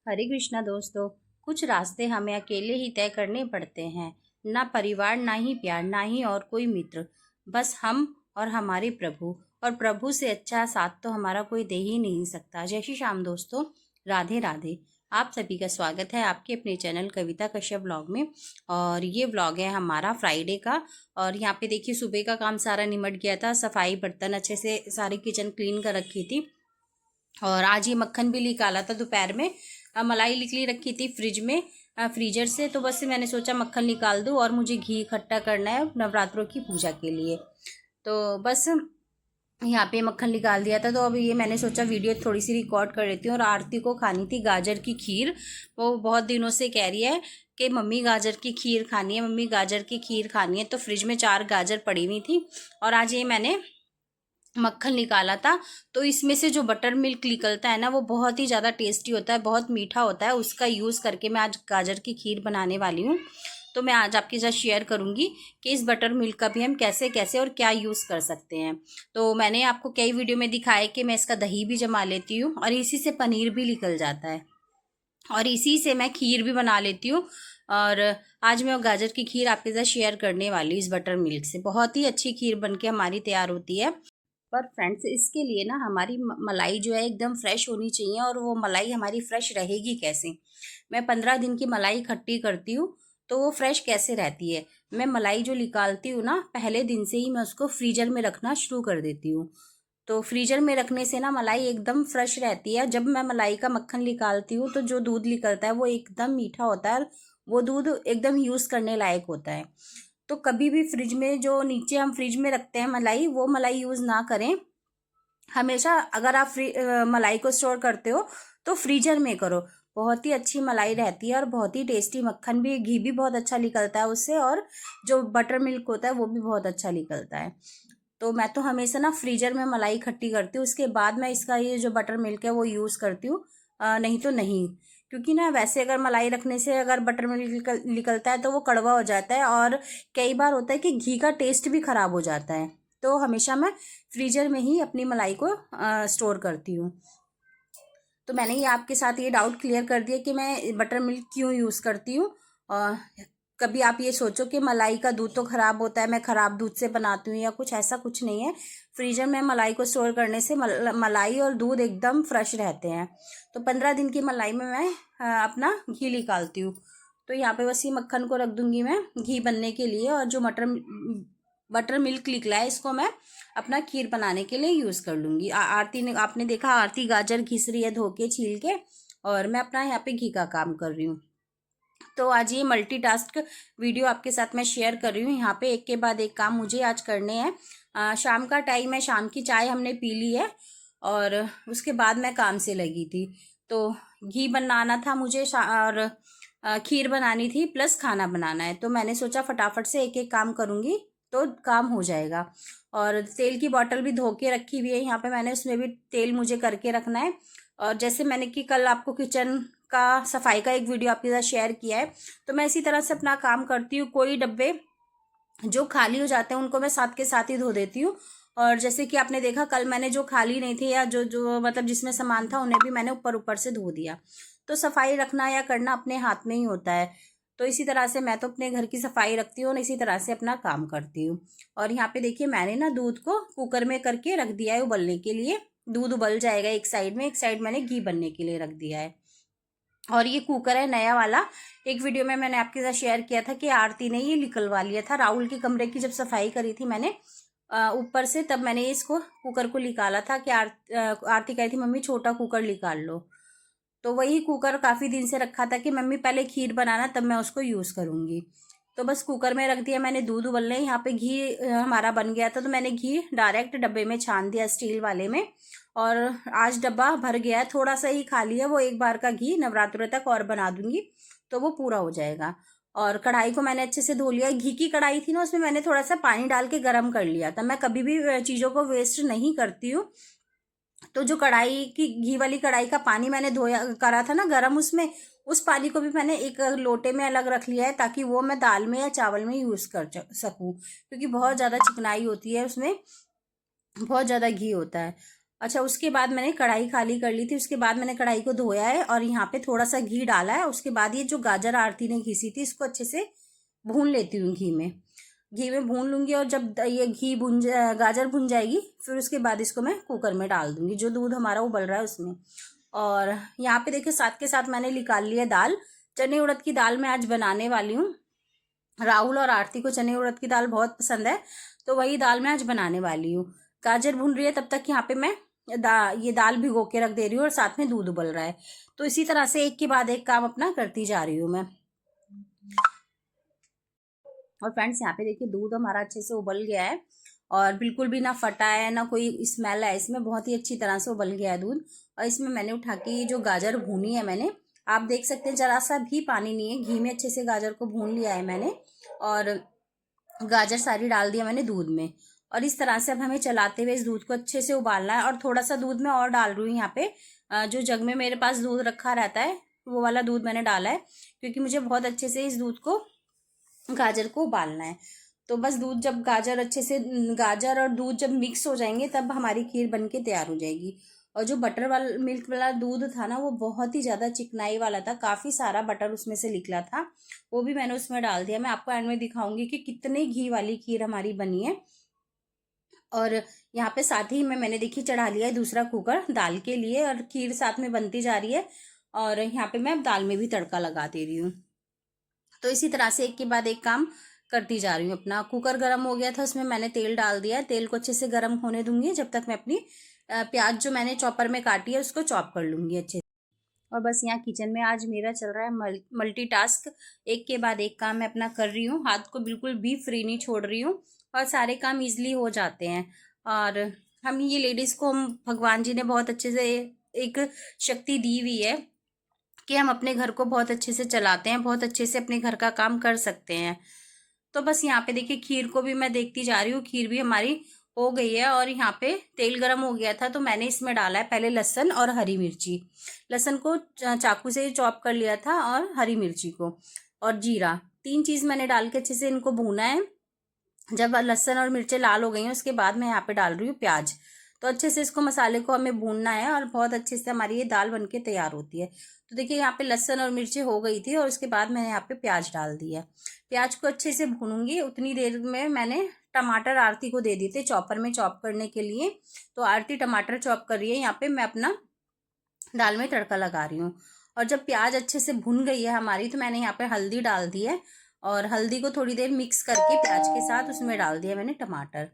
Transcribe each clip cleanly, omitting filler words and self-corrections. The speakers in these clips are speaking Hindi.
हरे कृष्णा दोस्तों। कुछ रास्ते हमें अकेले ही तय करने पड़ते हैं। ना परिवार, ना ही प्यार, ना ही और कोई मित्र, बस हम और हमारे प्रभु। और प्रभु से अच्छा साथ तो हमारा कोई दे ही नहीं सकता। जय श्री श्याम दोस्तों, राधे राधे। आप सभी का स्वागत है आपके अपने चैनल कविता कश्यप ब्लॉग में। और ये व्लॉग है हमारा फ्राइडे का। और यहाँ पे देखिए, सुबह का काम सारा निमट गया था। सफाई, बर्तन अच्छे से सारी किचन क्लीन कर रखी थी। और आज ये मक्खन भी निकाला था दोपहर में। मलाई निकली रखी थी फ्रिज में, फ्रीजर से। तो बस मैंने सोचा मक्खन निकाल दूँ, और मुझे घी इकट्ठा करना है नवरात्रों की पूजा के लिए। तो बस यहाँ पे मक्खन निकाल दिया था। तो अब ये मैंने सोचा वीडियो थोड़ी सी रिकॉर्ड कर लेती हूँ। और आरती को खानी थी गाजर की खीर। वो बहुत दिनों से कह रही है कि मम्मी गाजर की खीर खानी है, मम्मी गाजर की खीर खानी है। तो फ्रिज में 4 गाजर पड़ी हुई थी। और आज ये मैंने मक्खन निकाला था। तो इसमें से जो बटर मिल्क निकलता है ना, वो बहुत ही ज़्यादा टेस्टी होता है, बहुत मीठा होता है। उसका यूज़ करके मैं आज गाजर की खीर बनाने वाली हूँ। तो मैं आज आपके साथ शेयर करूँगी कि इस बटर मिल्क का भी हम कैसे कैसे और क्या यूज़ कर सकते हैं। तो मैंने आपको कई वीडियो में दिखाया कि मैं इसका दही भी जमा लेती हूँ, और इसी से पनीर भी निकल जाता है, और इसी से मैं खीर भी बना लेती हूँ। और आज मैं गाजर की खीर आपके साथ शेयर करने वाली हूँ। इस बटर मिल्क से बहुत ही अच्छी खीर बनके हमारी तैयार होती है। पर फ्रेंड्स, इसके लिए ना हमारी मलाई जो है एकदम फ्रेश होनी चाहिए। और वो मलाई हमारी फ्रेश रहेगी कैसे? मैं 15 दिन की मलाई इकट्ठी करती हूँ, तो वो फ्रेश कैसे रहती है? मैं मलाई जो निकालती हूँ ना, पहले दिन से ही मैं उसको फ्रीजर में रखना शुरू कर देती हूँ। तो फ्रीजर में रखने से ना मलाई एकदम फ्रेश रहती है। जब मैं मलाई का मक्खन निकालती हूँ, तो जो दूध निकलता है वो एकदम मीठा होता है। वो दूध एकदम यूज़ करने लायक होता है। तो कभी भी फ्रिज में, जो नीचे हम फ्रिज में रखते हैं मलाई, वो मलाई यूज़ ना करें। हमेशा अगर आप मलाई को स्टोर करते हो तो फ्रीजर में करो। बहुत ही अच्छी मलाई रहती है, और बहुत ही टेस्टी मक्खन भी, घी भी बहुत अच्छा निकलता है उससे। और जो बटर मिल्क होता है वो भी बहुत अच्छा निकलता है। तो मैं तो हमेशा ना फ्रीजर में मलाई इकट्ठी करती हूँ, उसके बाद मैं इसका ये जो बटर मिल्क है वो यूज़ करती हूँ। नहीं तो नहीं। क्योंकि ना वैसे अगर मलाई रखने से अगर बटर मिल्क निकलता है तो वो कड़वा हो जाता है, और कई बार होता है कि घी का टेस्ट भी ख़राब हो जाता है। तो हमेशा मैं फ्रीजर में ही अपनी मलाई को स्टोर करती हूँ। तो मैंने ये आपके साथ ये डाउट क्लियर कर दिया कि मैं बटर मिल्क क्यों यूज़ करती हूँ। और कभी आप ये सोचो कि मलाई का दूध तो ख़राब होता है, मैं ख़राब दूध से बनाती हूँ, या कुछ ऐसा कुछ नहीं है। फ्रीजर में मलाई को स्टोर करने से मलाई और दूध एकदम फ्रेश रहते हैं। तो 15 दिन की मलाई में मैं अपना घी निकालती हूँ। तो यहाँ पे बस ये मक्खन को रख दूँगी मैं घी बनने के लिए। और जो बटर मिल्क निकला है, इसको मैं अपना खीर बनाने के लिए यूज़ कर लूँगी। आरती ने, आपने देखा आरती गाजर घिस रही है धो के छील के, और मैं अपना यहाँ पे घी का काम कर रही हूँ। तो आज ये मल्टीटास्क वीडियो आपके साथ मैं शेयर कर रही हूँ। यहाँ पे एक के बाद एक काम मुझे आज करने हैं। शाम का टाइम है, शाम की चाय हमने पी ली है, और उसके बाद मैं काम से लगी थी। तो घी बनाना था मुझे, और खीर बनानी थी, प्लस खाना बनाना है। तो मैंने सोचा फटाफट से एक एक काम करूँगी तो काम हो जाएगा। और तेल की बॉटल भी धो के रखी हुई है यहाँ पे मैंने, उसमें भी तेल मुझे करके रखना है। और जैसे मैंने कि कल आपको किचन का सफाई का एक वीडियो आपके साथ शेयर किया है, तो मैं इसी तरह से अपना काम करती हूँ। कोई डब्बे जो खाली हो जाते हैं उनको मैं साथ के साथ ही धो देती हूँ। और जैसे कि आपने देखा, कल मैंने जो खाली नहीं थे, या जो जो मतलब जिसमें सामान था, उन्हें भी मैंने ऊपर ऊपर से धो दिया। तो सफाई रखना या करना अपने हाथ में ही होता है। तो इसी तरह से मैं तो अपने घर की सफाई रखती हूँ, और इसी तरह से अपना काम करती हूँ। और यहाँ पे देखिए, मैंने ना दूध को कुकर में करके रख दिया है उबलने के लिए। दूध उबल जाएगा एक साइड में, एक साइड मैंने घी बनने के लिए रख दिया है। और ये कुकर है नया वाला। एक वीडियो में मैंने आपके साथ शेयर किया था कि आरती ने ये निकलवा लिया था राहुल के कमरे की, जब सफाई करी थी मैंने ऊपर से, तब मैंने इसको कुकर को निकाला था कि आरती कही थी मम्मी छोटा कुकर निकाल लो। तो वही कुकर काफ़ी दिन से रखा था कि मम्मी पहले खीर बनाना, तब मैं उसको यूज़ करूँगी। तो बस कुकर में रख दिया मैंने दूध उबलने। यहाँ पे घी हमारा बन गया था, तो मैंने घी डायरेक्ट डब्बे में छान दिया, स्टील वाले में। और आज डब्बा भर गया है, थोड़ा सा ही खाली है। वो एक बार का घी नवरात्रों तक और बना दूंगी, तो वो पूरा हो जाएगा। और कढ़ाई को मैंने अच्छे से धो लिया। घी की कढ़ाई थी ना, उसमें मैंने थोड़ा सा पानी डाल के गर्म कर लिया था। मैं कभी भी चीज़ों को वेस्ट नहीं करती हूँ। तो जो कढ़ाई की, घी वाली कढ़ाई का पानी मैंने धोया करा था ना गरम, उसमें उस पानी को भी मैंने एक लोटे में अलग रख लिया है, ताकि वो मैं दाल में या चावल में यूज़ कर सकूँ। क्योंकि बहुत ज़्यादा चिकनाई होती है उसमें, बहुत ज़्यादा घी होता है। अच्छा, उसके बाद मैंने कढ़ाई खाली कर ली थी। उसके बाद मैंने कढ़ाई को धोया है और यहाँ पे थोड़ा सा घी डाला है। उसके बाद ये जो गाजर आरती ने घिसी थी इसको अच्छे से भून लेती हूँ घी में भून लूंगी। और जब ये गाजर भुन जाएगी फिर उसके बाद इसको मैं कुकर में डाल दूंगी, जो दूध हमारा उबल रहा है उसमें। और यहाँ पे देखिए साथ के साथ मैंने निकाल लिया दाल। चने उड़द की दाल मैं आज बनाने वाली हूँ। राहुल और आरती को चने उड़द की दाल बहुत पसंद है, तो वही दाल मैं आज बनाने वाली हूँ। गाजर भून रही है तब तक यहाँ पे मैं ये दाल भिगो के रख दे रही हूँ और साथ में दूध उबल रहा है। तो इसी तरह से एक के बाद एक काम अपना करती जा रही हूँ मैं। और फ्रेंड्स यहाँ पे देखिए दूध हमारा अच्छे से उबल गया है और बिल्कुल भी ना फटा है ना कोई स्मेल है इसमें, बहुत ही अच्छी तरह से उबल गया है दूध। और इसमें मैंने उठा के ये जो गाजर भूनी है मैंने, आप देख सकते हैं जरा सा भी पानी नहीं है, घी में अच्छे से गाजर को भून लिया है मैंने और गाजर सारी डाल दिया मैंने दूध में। और इस तरह से अब हमें चलाते हुए इस दूध को अच्छे से उबालना है। और थोड़ा सा दूध मैं और डाल रही हूँ यहाँ पे, जो जग में मेरे पास दूध रखा रहता है वो वाला दूध मैंने डाला है, क्योंकि मुझे बहुत अच्छे से इस दूध को गाजर को उबालना है। तो बस दूध जब गाजर और दूध जब मिक्स हो जाएंगे तब हमारी खीर बनके तैयार हो जाएगी। और जो बटर वाला मिल्क वाला दूध था ना वो बहुत ही ज़्यादा चिकनाई वाला था, काफ़ी सारा बटर उसमें से निकला था, वो भी मैंने उसमें डाल दिया। मैं आपको एंड में दिखाऊंगी कि कितने घी वाली खीर हमारी बनी है। और यहाँ पे साथ ही में मैंने देखी चढ़ा लिया है दूसरा कुकर दाल के लिए, और खीर साथ में बनती जा रही है। और यहाँ पे मैं दाल में भी तड़का लगा दे रही हूँ। तो इसी तरह से एक के बाद एक काम करती जा रही हूँ। अपना कुकर गर्म हो गया था, उसमें मैंने तेल डाल दिया है। तेल को अच्छे से गर्म होने दूंगी जब तक मैं अपनी प्याज जो मैंने चॉपर में काटी है उसको चॉप कर लूंगी अच्छे से। और बस यहाँ किचन में आज मेरा चल रहा है मल्टीटास्क, एक के बाद एक काम मैं अपना कर रही हूँ, हाथ को बिल्कुल भी फ्री नहीं छोड़ रही हूँ और सारे काम इजली हो जाते हैं। और हम ये लेडीज़ को भगवान जी ने बहुत अच्छे से एक शक्ति दी हुई है कि हम अपने घर को बहुत अच्छे से चलाते हैं, बहुत अच्छे से अपने घर का काम कर सकते हैं। तो बस यहाँ पे देखिए खीर को भी मैं देखती जा रही हूँ, खीर भी हमारी हो गई है। और यहाँ पे तेल गरम हो गया था तो मैंने इसमें डाला है पहले लहसुन और हरी मिर्ची। लहसुन को चाकू से चॉप कर लिया था और हरी मिर्ची को और जीरा, तीन चीज़ मैंने डाल के अच्छे से इनको भूना है। जब लहसुन और मिर्चें लाल हो गई हैं उसके बाद मैं यहाँ पे डाल रही हूँ प्याज। तो अच्छे से इसको मसाले को हमें भूनना है और बहुत अच्छे से हमारी ये दाल बनके तैयार होती है। तो देखिए यहाँ पे लहसुन और मिर्ची हो गई थी और उसके बाद मैंने यहाँ पे प्याज डाल दिया। प्याज को अच्छे से भूनूंगी। उतनी देर में मैंने टमाटर आरती को दे दिए थे चॉपर में चॉप करने के लिए। तो आरती टमाटर चॉप कर रही है, यहाँ पे मैं अपना दाल में तड़का लगा रही हूँ। और जब प्याज अच्छे से भुन गई है हमारी तो मैंने यहाँ पे हल्दी डाल दी है और हल्दी को थोड़ी देर मिक्स करके प्याज के साथ उसमें डाल दिया मैंने टमाटर।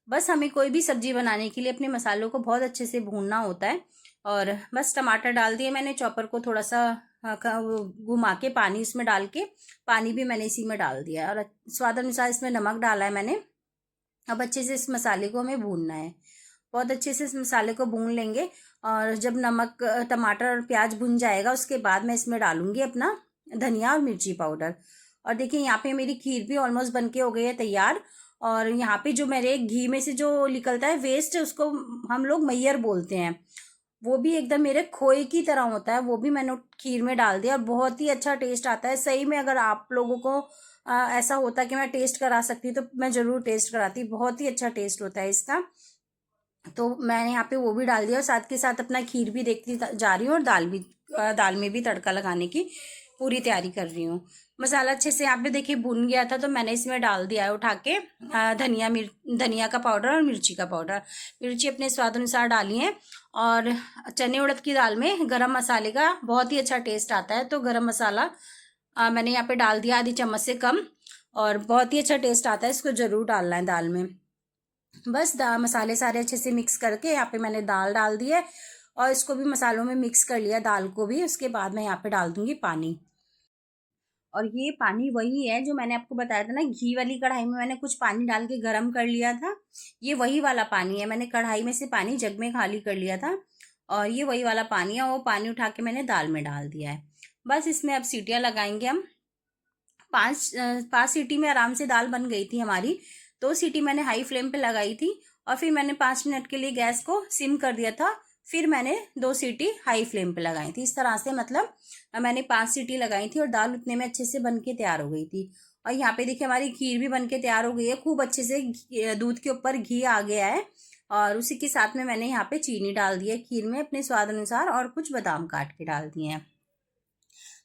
बस हमें कोई भी सब्जी बनाने के लिए अपने मसालों को बहुत अच्छे से भूनना होता है। और बस टमाटर डाल दिए मैंने, चॉपर को थोड़ा सा घुमा के पानी इसमें डाल के, पानी भी मैंने इसी में डाल दिया और स्वाद अनुसार इसमें नमक डाला है मैंने। अब अच्छे से इस मसाले को हमें भूनना है, बहुत अच्छे से इस मसाले को भून लेंगे। और जब नमक टमाटर और प्याज भुन जाएगा उसके बाद मैं इसमें डालूंगी अपना धनिया और मिर्ची पाउडर। और देखिए यहाँ पे मेरी खीर भी ऑलमोस्ट बनके हो गई है तैयार। और यहाँ पे जो मेरे घी में से जो निकलता है वेस्ट, उसको हम लोग मैयर बोलते हैं, वो भी एकदम मेरे खोए की तरह होता है, वो भी मैंने खीर में डाल दिया और बहुत ही अच्छा टेस्ट आता है। सही में अगर आप लोगों को ऐसा होता कि मैं टेस्ट करा सकती तो मैं ज़रूर टेस्ट कराती, बहुत ही अच्छा टेस्ट होता है इसका। तो मैंने यहाँ पे वो भी डाल दिया और साथ के साथ अपना खीर भी देखती जा रही हूँ और दाल में भी तड़का लगाने की पूरी तैयारी कर रही हूँ। मसाला अच्छे से यहाँ पे देखिए भुन गया था तो मैंने इसमें डाल दिया है उठा के धनिया का पाउडर और मिर्ची का पाउडर। मिर्ची अपने स्वाद अनुसार डाली है। और चने उड़द की दाल में गरम मसाले का बहुत ही अच्छा टेस्ट आता है, तो गरम मसाला मैंने यहाँ पे डाल दिया आधी चम्मच से कम, और बहुत ही अच्छा टेस्ट आता है, इसको ज़रूर डालना है दाल में। बस मसाले सारे अच्छे से मिक्स करके यहाँ पे मैंने दाल डाल दी है और इसको भी मसालों में मिक्स कर लिया दाल को भी। उसके बाद मैं यहाँ पे डाल दूंगी पानी। और ये पानी वही है जो मैंने आपको बताया था ना, घी वाली कढ़ाई में मैंने कुछ पानी डाल के गर्म कर लिया था, ये वही वाला पानी है। मैंने कढ़ाई में से पानी जग में खाली कर लिया था और ये वही वाला पानी है, वो पानी उठा के मैंने दाल में डाल दिया है। बस इसमें अब सीटियाँ लगाएंगे हम। पाँच सीटी में आराम से दाल बन गई थी हमारी। 2 सीटी मैंने हाई फ्लेम पे लगाई थी और फिर मैंने 5 मिनट के लिए गैस को सिम कर दिया था, फिर मैंने 2 सीटी हाई फ्लेम पे लगाई थी। इस तरह से मतलब मैंने 5 सीटी लगाई थी और दाल उतने में अच्छे से बन के तैयार हो गई थी। और यहाँ पे देखिए हमारी खीर भी बन के तैयार हो गई है, खूब अच्छे से दूध के ऊपर घी आ गया है और उसी के साथ में मैंने यहाँ पे चीनी डाल दी है खीर में अपने स्वाद अनुसार, और कुछ बादाम काट के डाल दिए हैं।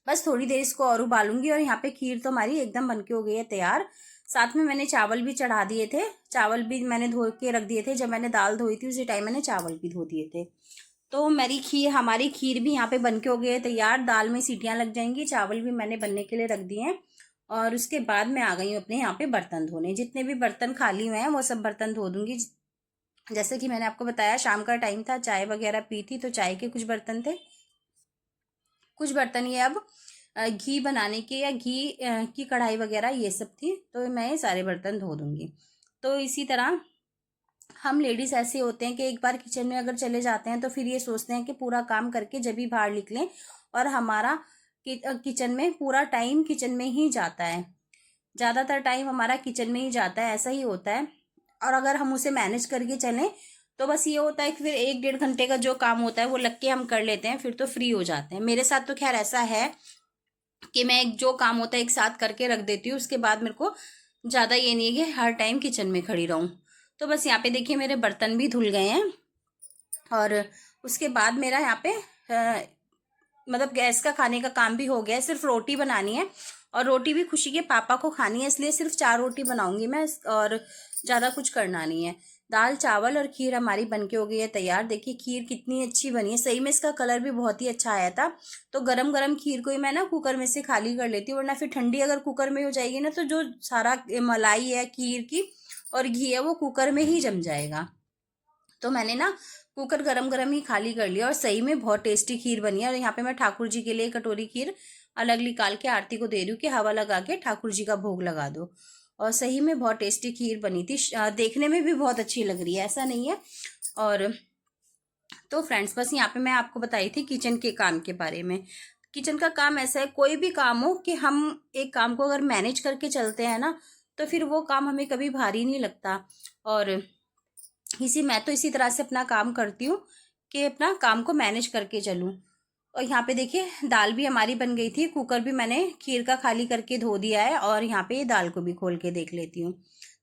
बस थोड़ी देर इसको और उबालूंगी, और यहाँ पे खीर तो हमारी एकदम बनके हो गई है तैयार। साथ में मैंने चावल भी चढ़ा दिए थे, चावल भी मैंने धो के रख दिए थे। जब मैंने दाल धोई थी उसी टाइम मैंने चावल भी धो दिए थे। तो हमारी खीर भी यहाँ पे बनके हो गई है तैयार। दाल में सीटियाँ लग जाएंगी, चावल भी मैंने बनने के लिए रख दिए हैं। और उसके बाद मैं आ गई हूँ अपने यहाँ पे बर्तन धोने। जितने भी बर्तन खाली हुए हैं वो सब बर्तन धो दूंगी। जैसे कि मैंने आपको बताया शाम का टाइम था, चाय वगैरह पी थी, तो चाय के कुछ बर्तन थे। कुछ बर्तन ये अब घी बनाने के या घी की कढ़ाई वगैरह ये सब थी, तो मैं ये सारे बर्तन धो दूंगी। तो इसी तरह हम लेडीज़ ऐसे होते हैं कि एक बार किचन में अगर चले जाते हैं तो फिर ये सोचते हैं कि पूरा काम करके जब भी बाहर निकलें, और हमारा किचन में पूरा टाइम किचन में ही जाता है। ज़्यादातर टाइम हमारा किचन में ही जाता है, ऐसा ही होता है। और अगर हम उसे मैनेज करके चलें तो बस ये होता है कि फिर 1-1.5 घंटे का जो काम होता है वो लग के हम कर लेते हैं, फिर तो फ्री हो जाते हैं। मेरे साथ तो खैर ऐसा है कि मैं जो काम होता है एक साथ करके रख देती हूँ, उसके बाद मेरे को ज़्यादा ये नहीं है कि हर टाइम किचन में खड़ी रहूँ। तो बस यहाँ पे देखिए मेरे बर्तन भी धुल गए हैं, और उसके बाद मेरा यहाँ पे मतलब गैस का खाने का काम भी हो गया है। सिर्फ रोटी बनानी है, और रोटी भी खुशी के पापा को खानी है, इसलिए सिर्फ 4 रोटी बनाऊंगी मैं, और ज़्यादा कुछ करना नहीं है। दाल चावल और खीर हमारी बनके हो गई है तैयार। देखिए खीर कितनी अच्छी बनी है, सही में इसका कलर भी बहुत ही अच्छा आया था। तो गरम गरम खीर को ही मैं ना कुकर में से खाली कर लेती हूँ, वरना फिर ठंडी अगर कुकर में हो जाएगी ना तो जो सारा मलाई है खीर की और घी है वो कुकर में ही जम जाएगा। तो मैंने ना कुकर गरम गरम ही खाली कर लिया, और सही में बहुत टेस्टी खीर बनी है। और यहाँ पे मैं ठाकुर जी के लिए कटोरी खीर अलग निकाल के आरती को दे रही हूँ कि हवा लगा के ठाकुर जी का भोग लगा दो। और सही में बहुत टेस्टी खीर बनी थी, देखने में भी बहुत अच्छी लग रही है, ऐसा नहीं है। और तो फ्रेंड्स बस यहाँ पे मैं आपको बताई थी किचन के काम के बारे में। किचन का काम ऐसा है, कोई भी काम हो कि हम एक काम को अगर मैनेज करके चलते हैं ना तो फिर वो काम हमें कभी भारी नहीं लगता। और मैं तो इसी तरह से अपना काम करती हूँ कि अपना काम को मैनेज करके चलूँ। और यहाँ पे देखिए दाल भी हमारी बन गई थी, कुकर भी मैंने खीर का खाली करके धो दिया है, और यहाँ पे दाल को भी खोल के देख लेती हूँ।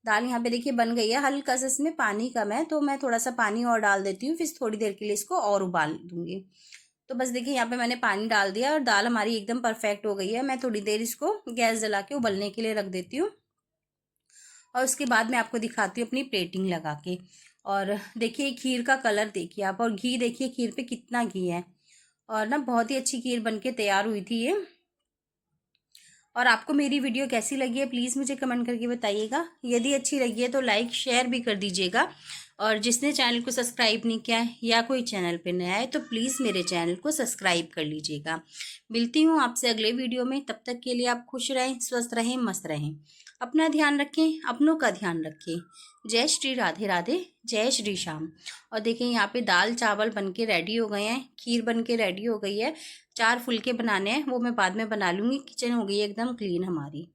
दाल यहाँ पे देखिए बन गई है, हल्का सा इसमें पानी कम है तो मैं थोड़ा सा पानी और डाल देती हूँ, फिर थोड़ी देर के लिए इसको और उबाल दूंगी। तो बस देखिए यहाँ पे मैंने पानी डाल दिया और दाल हमारी एकदम परफेक्ट हो गई है। मैं थोड़ी देर इसको गैस जला के उबलने के लिए रख देती हूँ, और उसके बाद मैं आपको दिखाती हूँ अपनी प्लेटिंग लगा के। और देखिए खीर का कलर देखिए आप, और घी देखिए खीर पे कितना घी है, और ना बहुत ही अच्छी खीर बनके तैयार हुई थी ये। और आपको मेरी वीडियो कैसी लगी है प्लीज़ मुझे कमेंट करके बताइएगा। यदि अच्छी लगी है तो लाइक शेयर भी कर दीजिएगा, और जिसने चैनल को सब्सक्राइब नहीं किया है या कोई चैनल पर नया है तो प्लीज़ मेरे चैनल को सब्सक्राइब कर लीजिएगा। मिलती हूँ आपसे अगले वीडियो में, तब तक के लिए आप खुश रहें, स्वस्थ रहें, मस्त रहें, अपना ध्यान रखें, अपनों का ध्यान रखें। जय श्री राधे राधे, जय श्री श्याम। और देखिए यहाँ पे दाल चावल बनके रेडी हो गए हैं, खीर बनके रेडी हो गई है। 4 फुलके बनाने हैं, वो मैं बाद में बना लूँगी। किचन हो गई एकदम क्लीन हमारी।